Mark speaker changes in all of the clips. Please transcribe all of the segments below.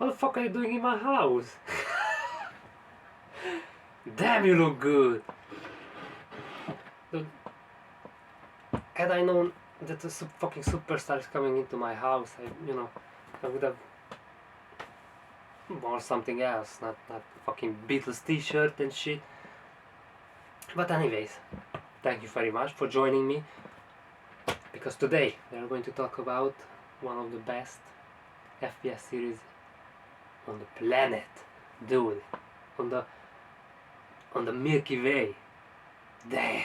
Speaker 1: What the fuck are you doing in my house? Damn, you look good. Dude, had I known that a fucking superstar is coming into my house, I would have worn something else, not fucking Beatles t-shirt and shit. But anyways, thank you very much for joining me, because today we are going to talk about one of the best FPS series on the planet, dude, on the Milky Way. Damn.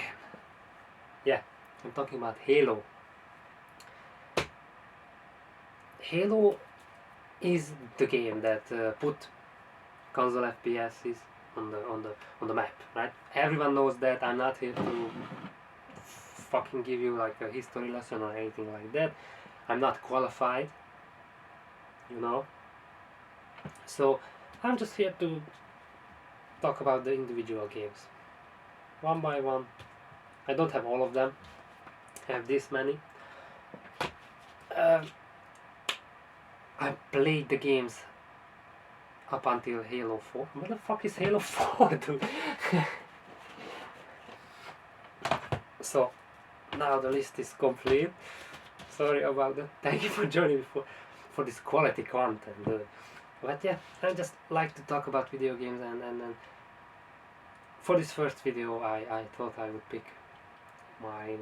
Speaker 1: Yeah, I'm talking about Halo. Halo is the game that put console FPSs on the map, right? Everyone knows that. I'm not here to fucking give you like a history lesson or anything like that. I'm not qualified, you know. So I'm just here to talk about the individual games, one by one. I don't have all of them. I have this many. I played the games up until Halo 4. What the fuck is Halo 4, dude? So now the list is complete. Sorry about that. Thank you for joining me for this quality content, dude. But yeah, I just like to talk about video games, and for this first video I thought I would pick my,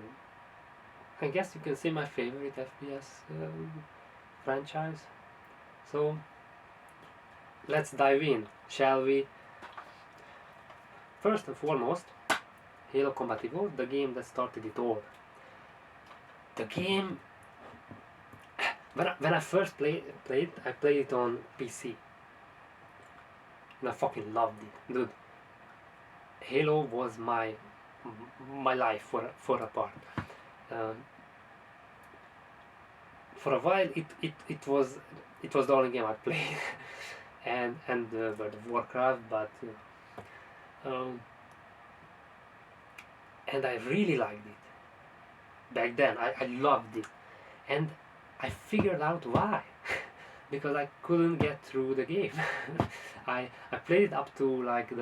Speaker 1: I guess you can say, my favorite FPS franchise. So let's dive in, shall we? First and foremost, Halo Combat Evolved, the game that started it all. The game, when I first played, I played it on PC. And I fucking loved it, dude. Halo was my life for a part. For a while, it was the only game I played, and World of Warcraft, but and I really liked it back then. I loved it, and I figured out why. Because I couldn't get through the game. I played it up to like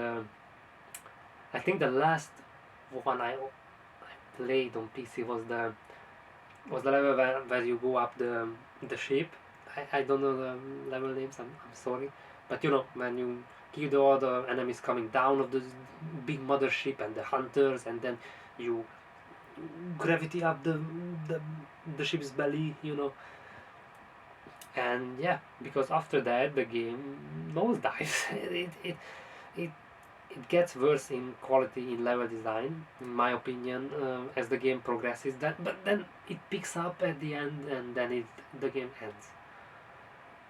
Speaker 1: I think the last one I played on PC was the level where you go up the ship. I don't know the level names, I'm sorry, but you know, when you kill all the enemies coming down of the big mothership and the hunters, and then you gravity up the ship's belly, you know. And yeah, because after that the game nosedives. It gets worse in quality, in level design, in my opinion, as the game progresses. But then it picks up at the end, and then the game ends.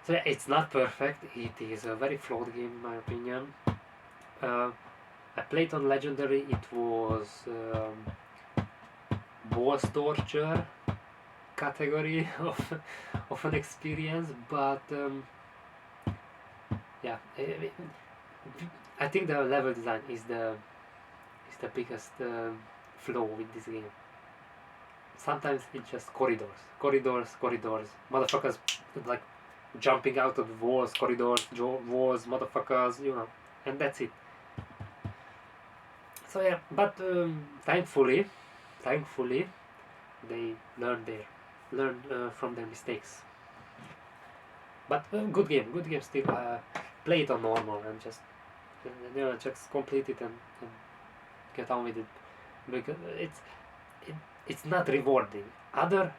Speaker 1: So yeah, it's not perfect. It is a very flawed game in my opinion. I played on Legendary. It was boss torture category of an experience, but yeah, I think the level design is the biggest flaw with this game. Sometimes it's just corridors, motherfuckers like jumping out of the walls, corridors, walls, motherfuckers, you know, and that's it. So yeah, but thankfully, they learn from their mistakes. But good game still. Play it on normal and just just complete it and get on with it, because it's not rewarding. Other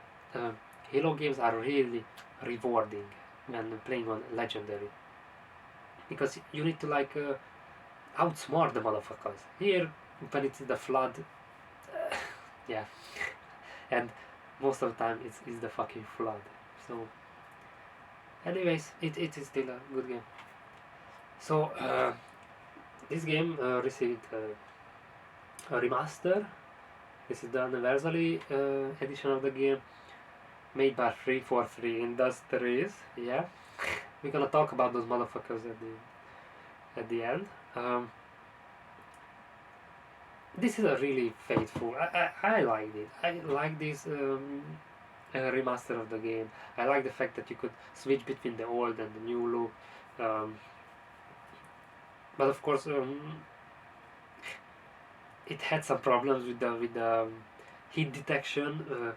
Speaker 1: Halo games are really rewarding when playing on Legendary, because you need to like outsmart the motherfuckers. Here, when it's the flood, yeah, and most of the time it's the fucking flood. So anyways, it is still a good game. So this game received a remaster. This is the anniversary edition of the game, made by 343 Industries. Yeah, we're gonna talk about those motherfuckers at the end. This is a really faithful. I liked it. I like this remaster of the game. I like the fact that you could switch between the old and the new look. Um, but of course, it had some problems with the heat detection.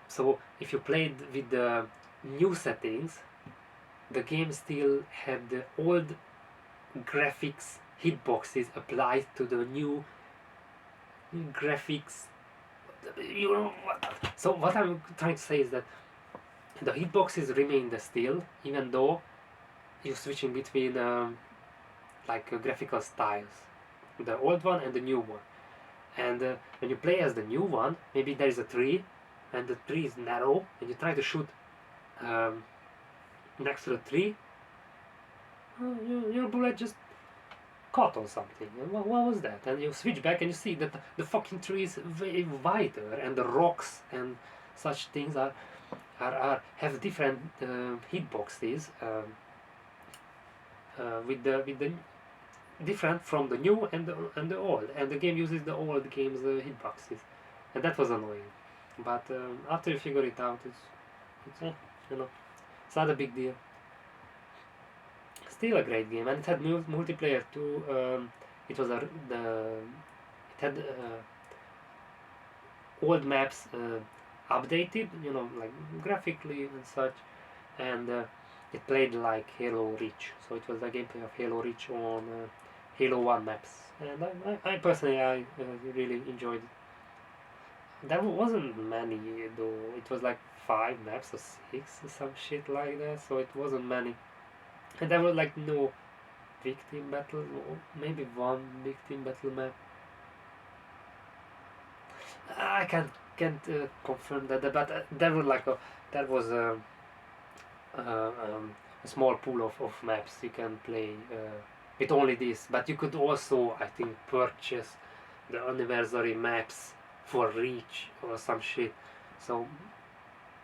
Speaker 1: So if you played with the new settings, the game still had the old graphics hitboxes applied to the new graphics. You know. So what I'm trying to say is that the hitboxes remain the still, even though you're switching between graphical styles, the old one and the new one. And when you play as the new one, maybe there is a tree, and the tree is narrow, and you try to shoot um, next to the tree. Your bullet just caught on something. And what was that? And you switch back and you see that the fucking tree is way wider, and the rocks and such things have different hitboxes with the different from the new and the old, and the game uses the old game's hitboxes, and that was annoying. But after you figure it out, it's you know, it's not a big deal. Still a great game, and it had multiplayer too. It was it had old maps updated, like graphically and such, and it played like Halo Reach. So it was the gameplay of Halo Reach on Halo 1 maps, and I personally really enjoyed it. There wasn't many though. It was like 5 maps or 6 or some shit like that. So it wasn't many, and there were like no big team battle, or maybe one big team battle map. I can't confirm that, but there were there was a small pool of maps you can play with only this. But you could also, I think, purchase the anniversary maps for Reach or some shit. So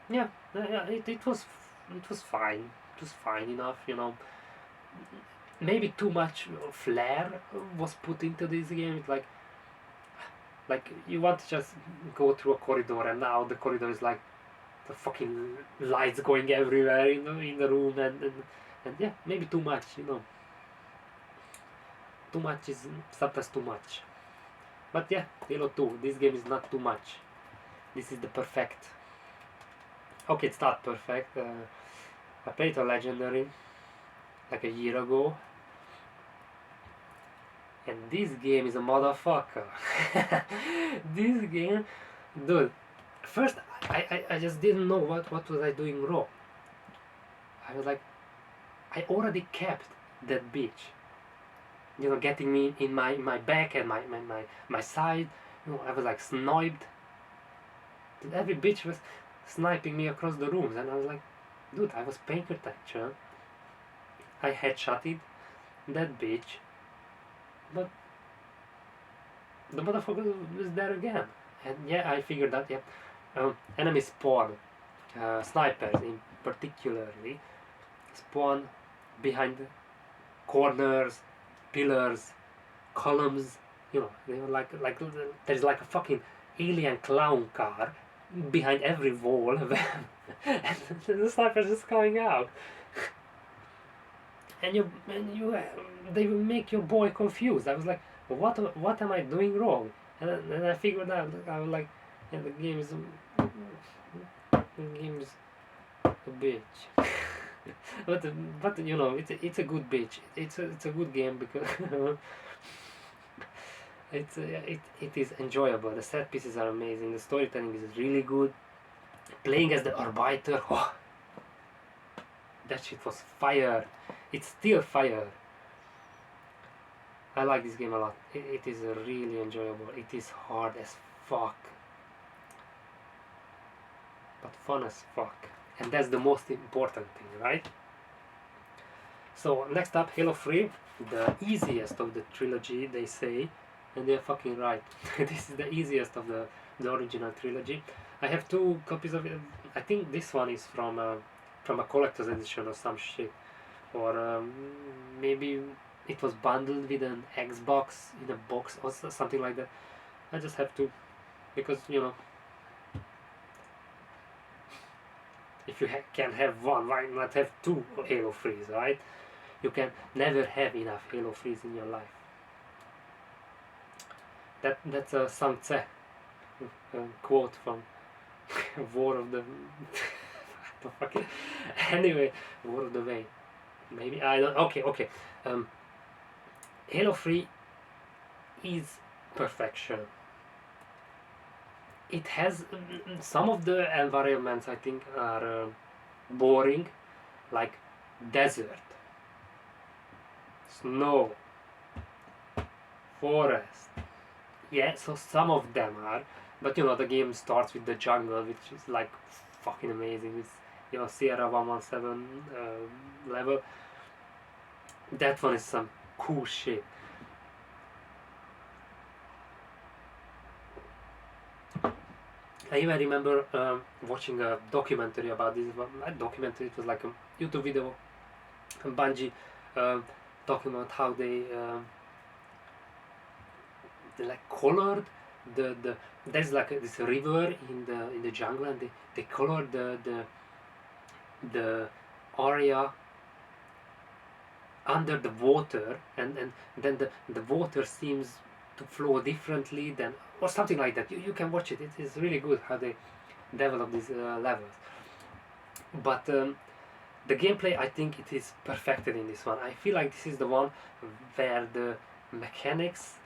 Speaker 1: yeah, it was fine. It was fine enough. Maybe too much flair was put into this game. It's like you want to just go through a corridor, and now the corridor is like the fucking lights going everywhere in the room, and yeah, maybe too much. Too much is sometimes too much. But yeah, Halo 2, this game is not too much. This is the perfect. Okay, it's not perfect. I played a legendary like a year ago, and this game is a motherfucker. This game, dude. First, I just didn't know what was I doing wrong. I was like, I already kept that bitch. Getting me in my back and my side. I was like sniped. Every bitch was sniping me across the rooms, and I was like, dude, I was paying attention. I headshotted that bitch, but the motherfucker was there again. And yeah, I figured that, yeah. Enemy spawn, snipers in particularly, spawn behind corners, pillars, columns. They were like there's like a fucking alien clown car behind every wall of them, and the sniper's just coming out, and they will make your boy confused. I was like, what am I doing wrong? And I figured out. I was like, yeah, the game is a bitch. but it's a good bitch. It's a good game because it is enjoyable. The set pieces are amazing. The storytelling is really good. Playing as the Arbiter, oh, that shit was fire. It's still fire. I like this game a lot. It is really enjoyable. It is hard as fuck, but fun as fuck, and that's the most important thing, right? So next up, Halo 3, the easiest of the trilogy, they say, and they're fucking right. This is the easiest of the original trilogy. I have 2 copies of it. I think this one is from a collector's edition or some shit, or maybe it was bundled with an Xbox in a box or something like that. I just have to, because if you can have one, why not have 2 Halo 3s, right? You can never have enough Halo 3s in your life. That's a Sang Tse quote from War of the the fucking anyway, War of the Way. Maybe I don't. Okay. Halo 3 is perfection. It has some of the environments I think are boring, like desert, snow, forest. Yeah, so some of them are, but the game starts with the jungle, which is like fucking amazing. It's Sierra 117 level. That one is some cool shit. I even remember watching a documentary about this. Not documentary, it was like a YouTube video from Bungie talking about how they like colored the there's like this river in the jungle, and they colored the area under the water, and then the water seems to flow differently than, or something like that. You can watch it. It is really good how they develop these levels. But the gameplay, I think it is perfected in this one. I feel like this is the one where the mechanics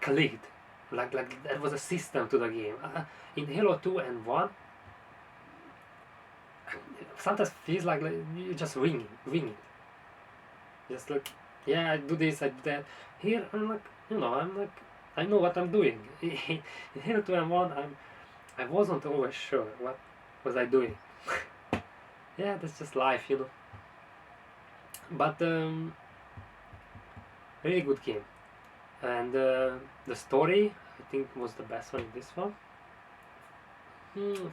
Speaker 1: clicked. Like there was a system to the game. In Halo 2 and 1, sometimes feels like you just wing it. Just like, yeah, I do this, I do that. Here, I'm like, I know what I'm doing. In Halo 2 and 1, I wasn't always sure what was I doing. Yeah, that's just life. But really good game. And the story, I think, was the best one in this one.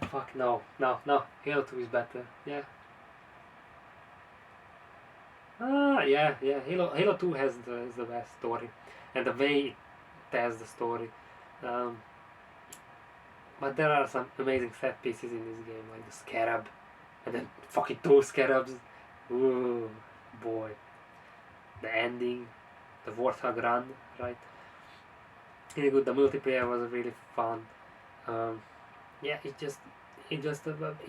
Speaker 1: Fuck no. Halo 2 is better. Yeah. Yeah. Halo 2 has the best story, and the way it tells the story. But there are some amazing set pieces in this game, like the scarab, and then fucking two scarabs. Ooh, boy. The ending, the Warthog run, right? Really good. The multiplayer was really fun. Yeah, it's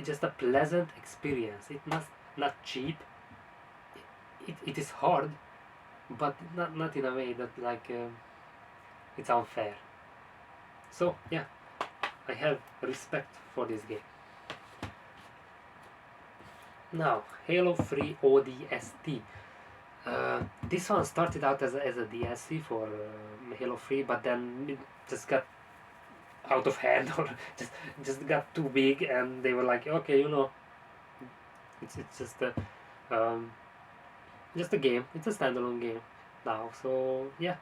Speaker 1: just a pleasant experience. It's not cheap. It is hard, but not in a way that like it's unfair. So yeah, I have respect for this game. Now, Halo 3 ODST. This one started out as a DLC for Halo 3, but then it just got out of hand, or just got too big, and they were like, okay, it's just a game. It's a standalone game now. So yeah,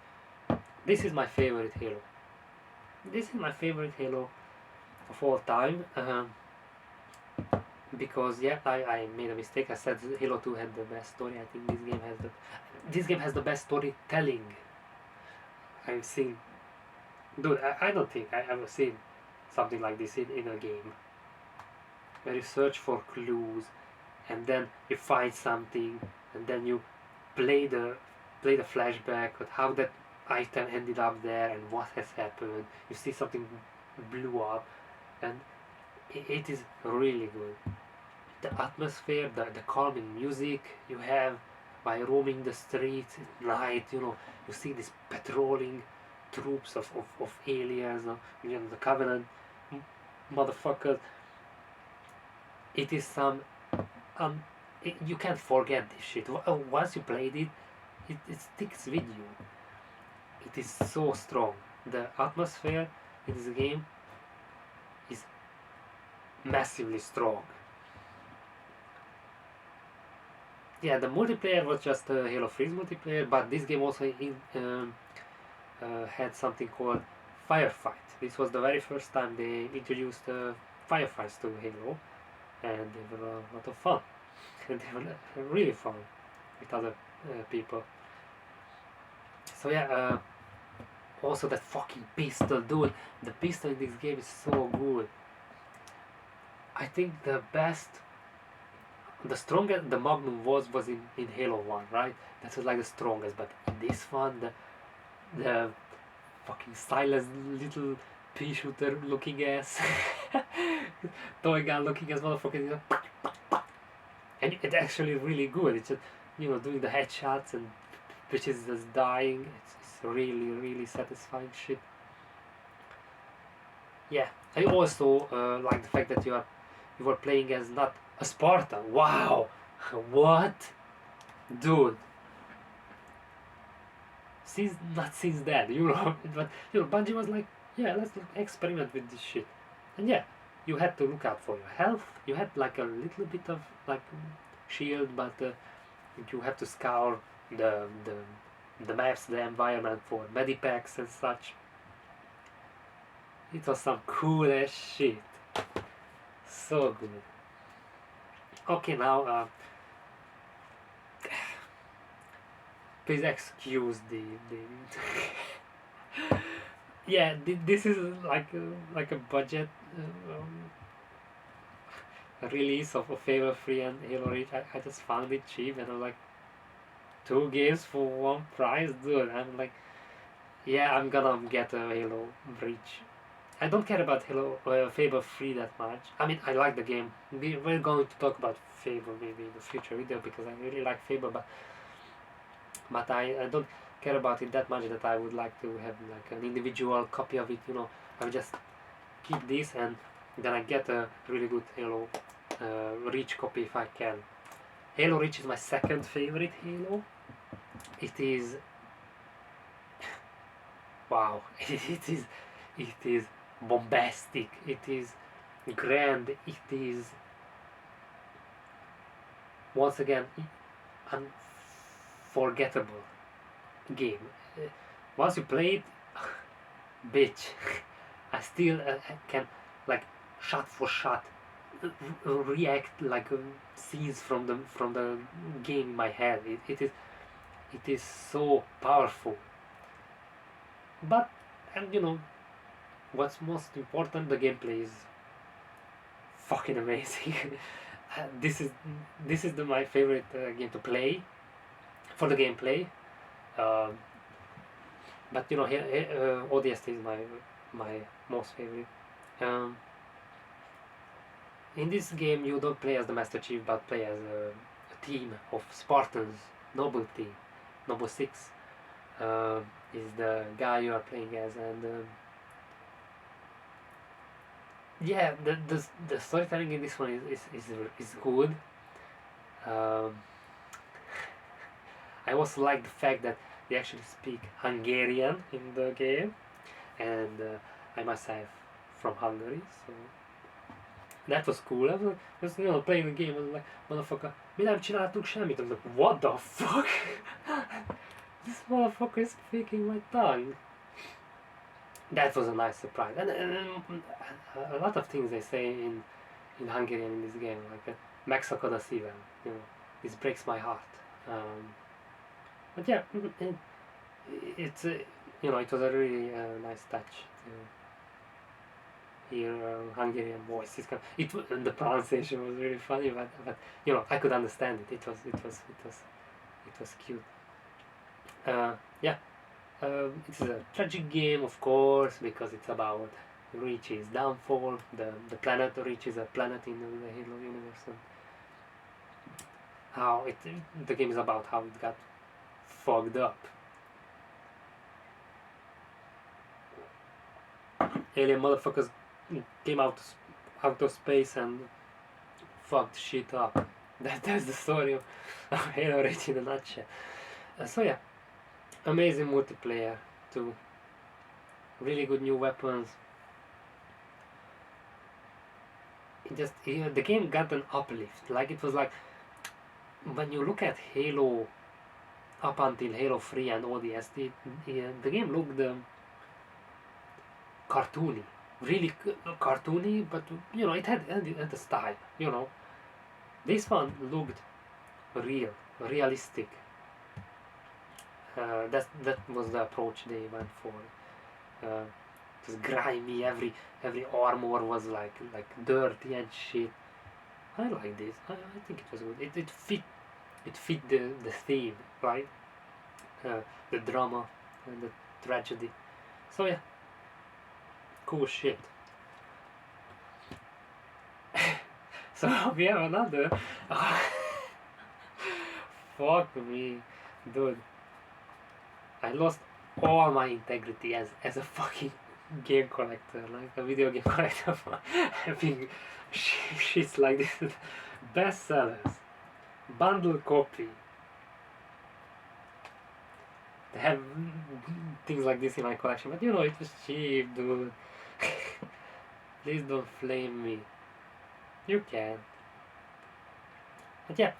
Speaker 1: this is my favorite Halo. This is my favorite Halo of all time. Because yeah, I made a mistake. I said Halo 2 had the best story. I think this game has the best storytelling I've seen. Dude, I don't think I ever seen something like this in a game, where you search for clues, and then you find something, and then you play the flashback of how that item ended up there and what has happened. You see something blew up, and it is really good. The atmosphere, the calming music you have by roaming the streets at night, you see these patrolling troops of aliens, the Covenant motherfuckers. It is some, you can't forget this shit. Once you played it, it sticks with you. It is so strong. The atmosphere in this game is massively strong. Yeah, the multiplayer was just Halo 3's multiplayer, but this game also had something called Firefight. This was the very first time they introduced firefights to Halo, and they were a lot of fun. And they were really fun with other people. So yeah, also that fucking pistol, dude. The pistol in this game is so good. I think the best the strongest the Magnum was in Halo 1, right? That was like the strongest, but in this one, the fucking silent little pea shooter looking ass, toy gun looking ass motherfucker, you know, and it's actually really good. It's just, you know, doing the headshots and bitches just dying. It's really really satisfying shit. Yeah, I also like the fact that you are playing as not a Spartan. Wow, what, dude? Since that, you know, but you know, Bungie was like, yeah, let's experiment with this shit, and yeah, you had to look out for your health. You had like a little bit of like shield, but you have to scour the the the maps, the environment for medipacks and such. It was some cool ass shit. So good. Okay, now please excuse the yeah. This is like a budget release of a Fable Free and Halo Reach. I just found it cheap and I'm like, 2 games for one price, dude. I'm like, yeah, I'm gonna get a Halo Reach. I don't care about Halo Fable Free that much. I mean, I like the game. We're going to talk about Fable maybe in the future video because I really like Fable, but I don't care about it that much that I would like to have like an individual copy of it. You know, I would just keep this and then I get a really good Halo Reach copy if I can. Halo Reach is my second favorite Halo. It is wow. It is bombastic. It is grand. It is once again unforgettable game. Once you play it, bitch, I still can like shot for shot react like scenes from the game in my head. It is so powerful. But and you know what's most important, the gameplay is fucking amazing. This is my favorite game to play for the gameplay. Um, but you know, ODST is my most favorite. Um, in this game, you don't play as the Master Chief, but play as a team of Spartans, Noble team. Noble 6 is the guy you are playing as, and yeah, the storytelling in this one is good. Um, I also like the fact that they actually speak Hungarian in the game, and I myself from Hungary, so that was cool. I was you know, playing the game, I was like, motherfucker, mi nem csináltunk semmit. I was like, what the fuck? This motherfucker is speaking my tongue. That was a nice surprise, and a lot of things they say in Hungarian in this game, like megszakad a szívem, you know, this breaks my heart. But yeah, it's you know, it was a really nice touch to hear Hungarian voice. The pronunciation was really funny, but you know, I could understand it. It was cute. Yeah, it is a tragic game, of course, because it's about Reach's downfall. The planet Reach is a planet in the Halo universe, and how the game is about how it got fucked up. Alien motherfuckers came out of space and fucked shit up. That's the story of Halo Reach in a nutshell. So yeah, amazing multiplayer too. Really good new weapons. The game got an uplift. Like it was like when you look at Halo up until Halo 3 and ODST, the game looked cartoony, really cartoony, but you know it had a style. You know, this one looked realistic. That was the approach they went for. It was grimy. Every armor was like dirty and shit. I like this. I think it was good. It fit the theme, right? The drama and the tragedy. So yeah, cool shit. So we have another. Fuck me, dude. I lost all my integrity as a fucking game collector, like a video game collector, for having shits like this. Bestsellers, bundle copy. They have things like this in my collection, but you know it was cheap, dude. Please don't flame me. You can. But yeah,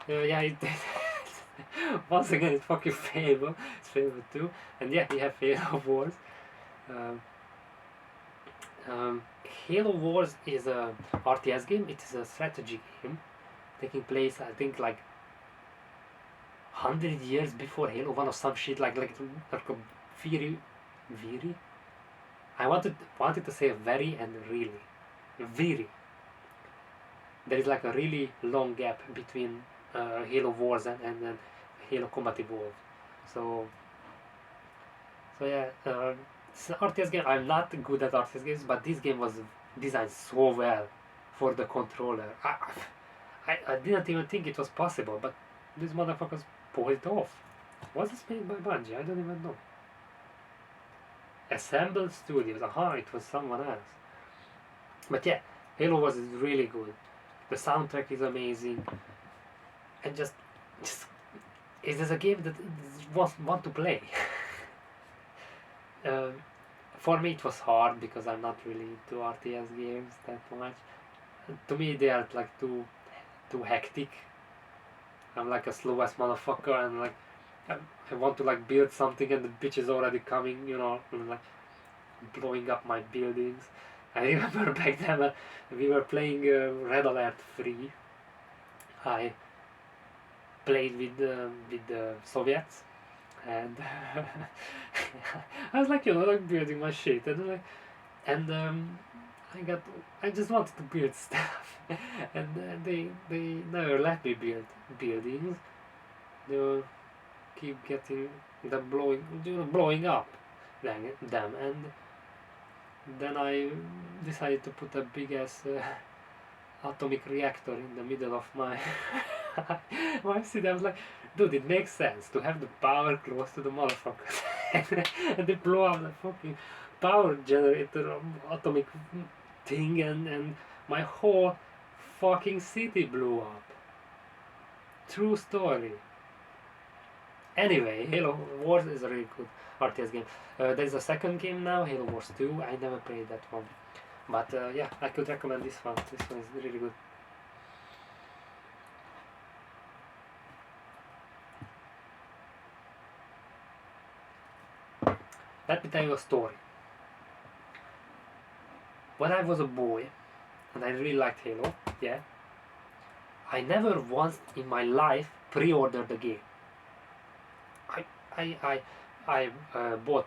Speaker 1: once again, it's fucking Fable. It's Fable 2. And yeah, we have Halo Wars. Um, um, Halo Wars is a RTS game. It is a strategy game taking place, I think, like 100 years before Halo 1 or some shit like a very. I wanted to say very and really. Very. There is like a really long gap between Halo Wars and Halo Combat Evolved. So yeah, it's an RTS game. I'm not good at RTS games, but this game was designed so well for the controller. I didn't even think it was possible, but these motherfuckers pulled it off. Was this made by Bungie? I don't even know. Assemble Studios. Aha, it was someone else. But yeah, Halo was really good. The soundtrack is amazing, and just it is a game that want to play. For me, it was hard because I'm not really into RTS games that much. To me, they are like too hectic. I'm like a slow ass motherfucker, and like I want to like build something, and the bitch is already coming, you know, and like blowing up my buildings. I remember back then we were playing Red Alert 3. I played with the Soviets, and I was like, you know, like building my shit, and I just wanted to build stuff, and they never let me build buildings. They will keep getting them blowing up them, and then I decided to put a big ass atomic reactor in the middle of my my city. I was like, dude, it makes sense to have the power close to the motherfuckers, and they blow up the fucking power generator atomic thing, and my whole fucking city blew up. True story. Anyway, Halo Wars is a really good RTS game. There's a second game now, Halo Wars 2. I never played that one. But yeah, I could recommend this one. This one is really good. Let me tell you a story. When I was a boy, and I really liked Halo, yeah, I never once in my life pre-ordered the game. I bought.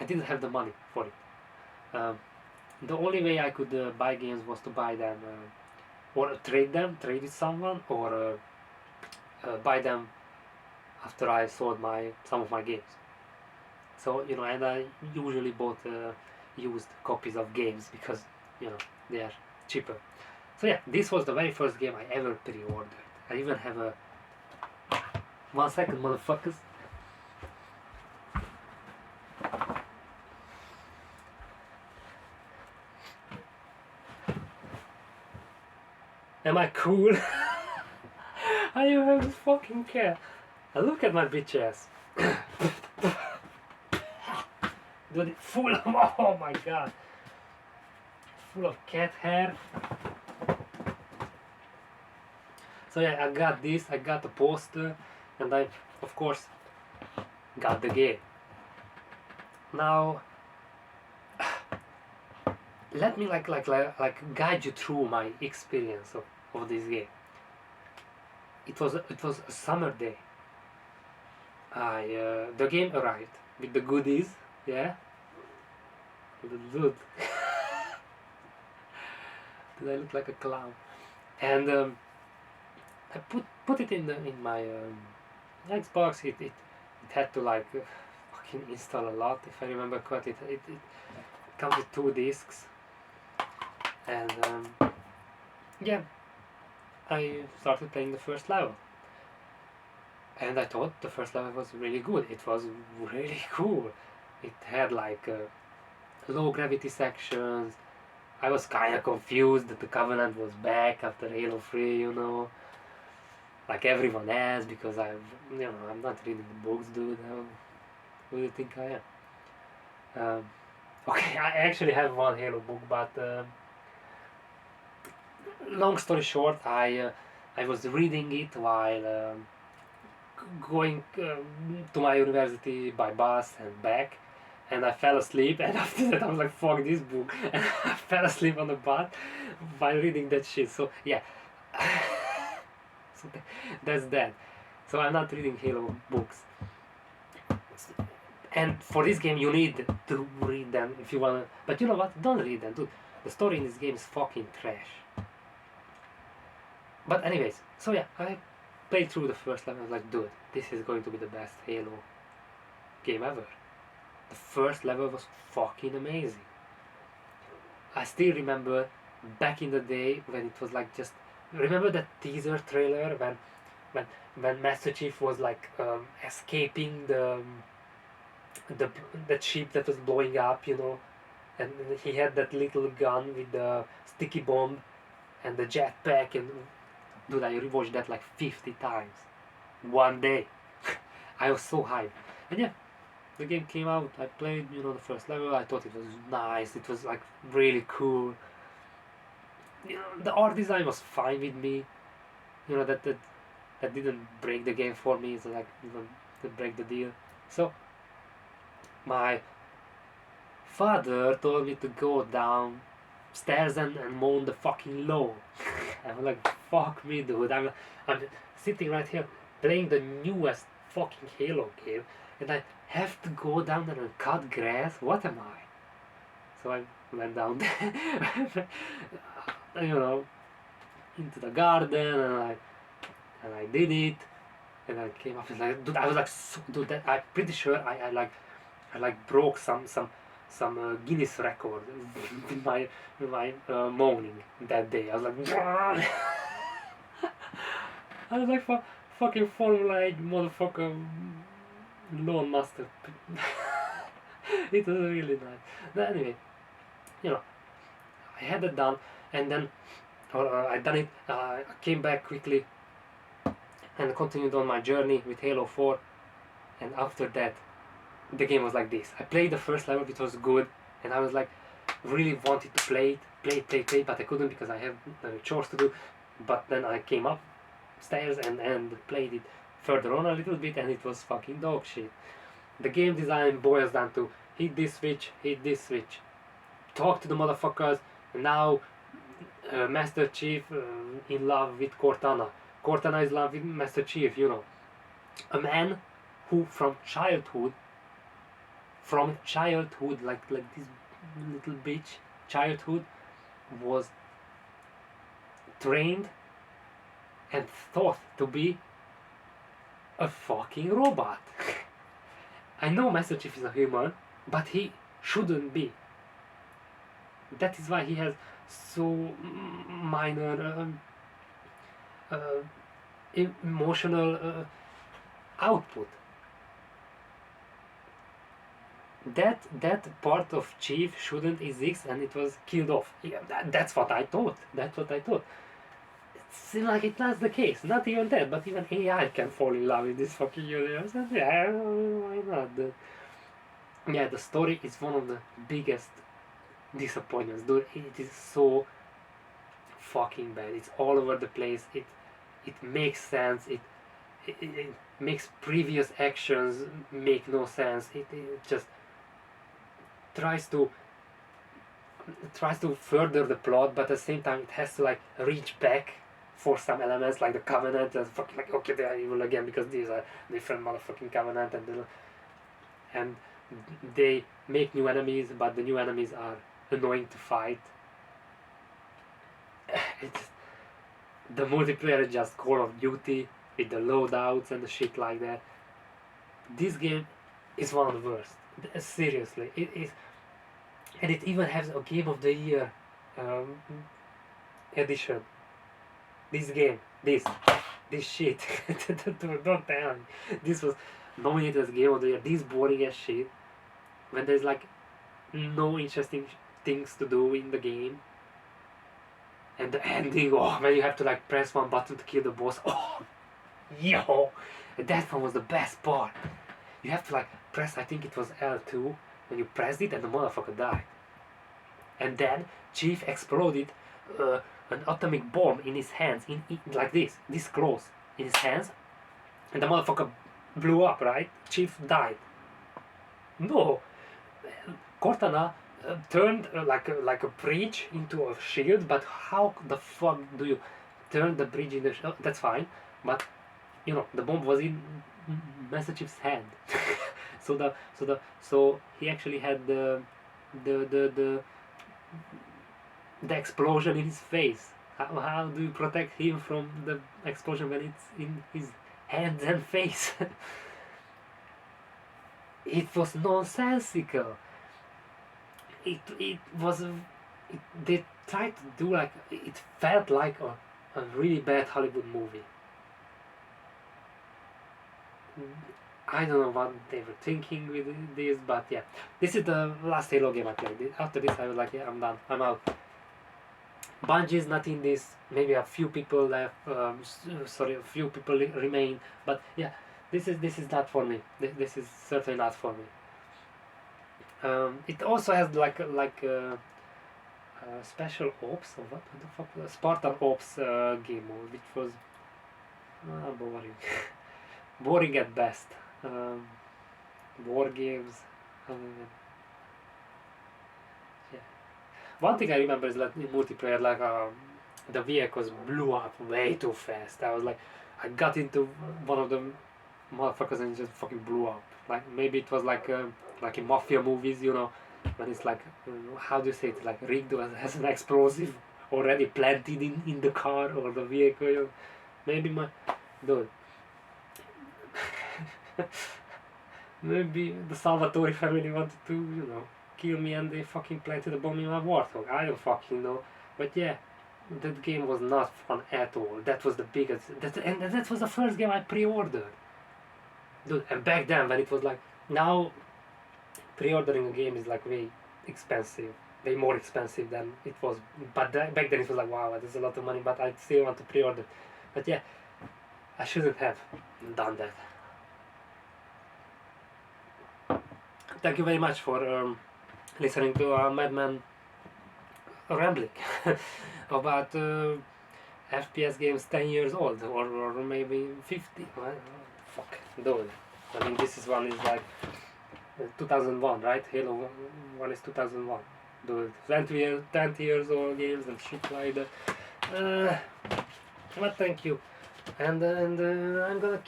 Speaker 1: I didn't have the money for it. The only way I could buy games was to buy them, or trade with someone, or buy them after I sold some of my games. So you know, and I usually bought used copies of games because you know they are cheaper. So yeah, this was the very first game I ever pre-ordered. I even have a 1 second, motherfuckers. Am I cool? I even have this fucking cat. And look at my bitch ass. Dude, it's full of, oh my god. Full of cat hair. So yeah, I got this, I got the poster, and I, of course, got the game. Now, let me like guide you through my experience of this game. It was a summer day. The game arrived with the goodies, yeah. Dude, did I look like a clown? And I put it in my Xbox. It had to like fucking install a lot, if I remember correctly. It comes with 2 discs, and yeah, I started playing the first level, and I thought the first level was really good. It was really cool. It had like low gravity sections. I was kind of confused that the Covenant was back after Halo 3, you know, like everyone else, because I'm not reading the books, dude. Who do you think I am? Okay, I actually have one Halo book, but long story short, I was reading it while going to my university by bus and back, and I fell asleep. And after that, I was like, "Fuck this book," and I fell asleep on the bus while reading that shit. So yeah, so that's that. So I'm not reading Halo books, and for this game you need to read them if you wanna. But you know what? Don't read them, dude. The story in this game is fucking trash. But anyways, so yeah, I played through the first level. I was like, dude, this is going to be the best Halo game ever. The first level was fucking amazing. I still remember back in the day when it was like just remember that teaser trailer when when Master Chief was like escaping the the ship that was blowing up, you know, and he had that little gun with the sticky bomb and the jetpack, and dude, I rewatched that like 50 times one day. I was so hyped, and yeah, the game came out. I played, you know, the first level. I thought it was nice. It was like really cool. You know, the art design was fine with me. You know, that didn't break the game for me. It's like, you know, to break the deal. So my father told me to go downstairs and mow the fucking lawn. I'm like, fuck me, dude. I'm sitting right here playing the newest fucking Halo game, and I have to go down there and cut grass. What am I? So I went down there, you know, into the garden, and I did it, and I came up and like, dude, I was like, dude, that I'm pretty sure I like broke some Guinness record with my moaning that day. I was like, I was like, fucking Formula 8 motherfucker lawn master. It was really nice. But anyway, you know, I had it done, and then I done it. I came back quickly and continued on my journey with Halo 4. And after that, the game was like this. I played the first level, which was good, and I was like, really wanted to play it, but I couldn't because I had chores to do. But then I came upstairs and played it further on a little bit, and it was fucking dog shit. The game design boils down to hit this switch, talk to the motherfuckers, and now Master Chief in love with Cortana. Cortana is in love with Master Chief, you know. A man who from childhood, like this little bitch, childhood, was trained and thought to be a fucking robot. I know Master Chief is a human, but he shouldn't be. That is why he has so minor uh, emotional output. That part of Chief shouldn't exist, and it was killed off. Yeah, that's what I thought. That's what I thought. It seems like it's not the case. Not even that, but even AI can fall in love with this fucking universe. And yeah, why not? Yeah, the story is one of the biggest disappointments, dude. It is so fucking bad. It's all over the place. It makes sense. It makes previous actions make no sense. It just tries to further the plot, but at the same time it has to like reach back for some elements, like the Covenant. Just fucking like, okay, they are evil again because these are different motherfucking Covenant, and they make new enemies, but the new enemies are annoying to fight. It's The multiplayer is just Call of Duty with the loadouts and the shit like that. This game is one of the worst. Seriously, it is, and it even has a Game of the Year um, edition. This game, this shit. Don't tell me. This was nominated as Game of the Year. This boring ass shit. When there's like no interesting things to do in the game. And the ending, oh, when you have to like press one button to kill the boss. Oh, yo, that one was the best part. You have to like press, I think it was L2, when you pressed it and the motherfucker died. And then Chief exploded an atomic bomb in his hands, in like this close, in his hands, and the motherfucker blew up, right? Chief died. No, Cortana turned like a bridge into a shield, but how the fuck do you turn the bridge into a shield? That's fine, but you know the bomb was in Master Chief's hand. So he actually had the the the the explosion in his face. How do you protect him from the explosion when it's in his hands and face? It was nonsensical. It was they tried to do like it felt like a really bad Hollywood movie. I don't know what they were thinking with this, but yeah, this is the last Halo game I played. After this, I was like, yeah, I'm done, I'm out. Bungie is not in this. Maybe a few people left. Sorry, a few people remain. But yeah, this is not for me. This is certainly not for me. It also has like special ops or what the fuck, Spartan Ops game mode, which was boring, boring at best. War games. Yeah. One thing I remember is like in multiplayer, like the vehicles blew up way too fast. I was like, I got into one of the motherfuckers and it just fucking blew up. Like maybe it was like in mafia movies, you know, when it's like how do you say it, like rigged as an explosive already planted in the car or the vehicle. You know? Maybe my dude. Maybe the Salvatore family wanted to, you know, kill me and they fucking planted a bomb in my Warthog. I don't fucking know. But yeah, that game was not fun at all. That was the biggest. And that was the first game I pre-ordered. Dude, and back then when it was like, now pre-ordering a game is like way expensive. Way more expensive than it was. But back then it was like, wow, that's a lot of money, but I still want to pre-order. But yeah, I shouldn't have done that. Thank you very much for listening to Madman rambling about FPS games 10 years old or maybe 50. Well, fuck, dude. I mean, this is one is like 2001, right? Halo 1 is 2001. Dude, 20 years old games and shit like that. But thank you. And I'm gonna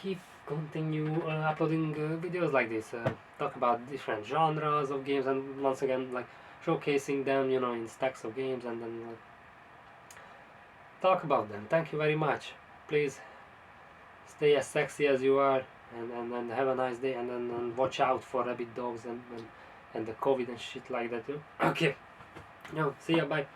Speaker 1: continue uploading videos like this. Talk about different genres of games and once again like showcasing them, you know, in stacks of games and then talk about them. Thank you very much. Please stay as sexy as you are and have a nice day and watch out for rabid dogs and the COVID and shit like that too. Okay. No, see ya, bye.